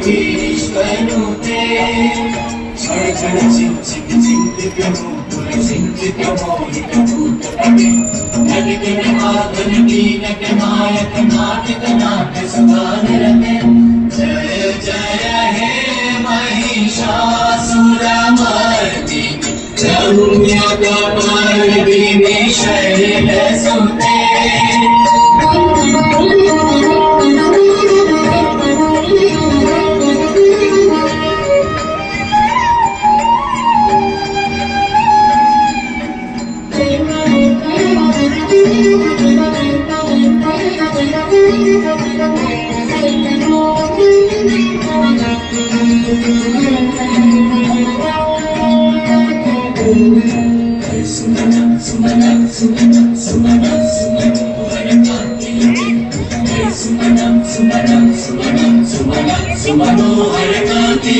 विश्वनुते छळ छळ चिंचित चिंतित मोर चिंतित मोहित भूतपते नलिन मागन कीनक नायक नाटिक नाट्य सुधानरते जय जय हे महिषासुरमर्दिनि रम्यकपर्दिनि शैलसुते मनोहर कांति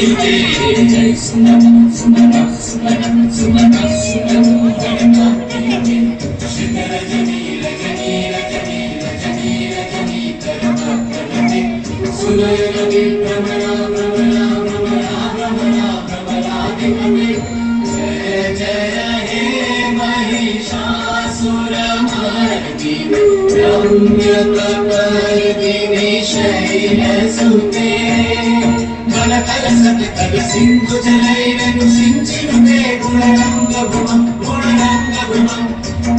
जय सुमन सुमन सुमन सुमन मनोहर कांति शिखर जनील जनील जनील जनील जनीतर भक्तमते सुनय लगे भ्रमणा भ्रमणा भ्रमणा भ्रमणा भ्रमणाधिपते जय जय हे महिषासुरमर्दिनि रम्यकपर्दिनि शैलसुते कलकल कल सिंधु जलैरनु सिंचिनुते गुणरंगभुवं गुणरंगभुवं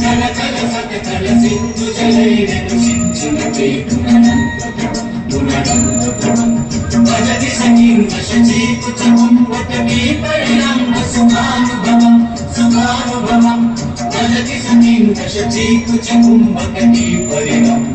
कलकल कल सिंधु जलैरनु सिंचिनुते गुणरंगभुवं गुणरंगभुवं भजति सखीं दशजीकुचमुं वटवी परिणम्य सुखानुभवं सुखानुभवं भजति सखीं दशजीकुचमुं वटवी परिणम्य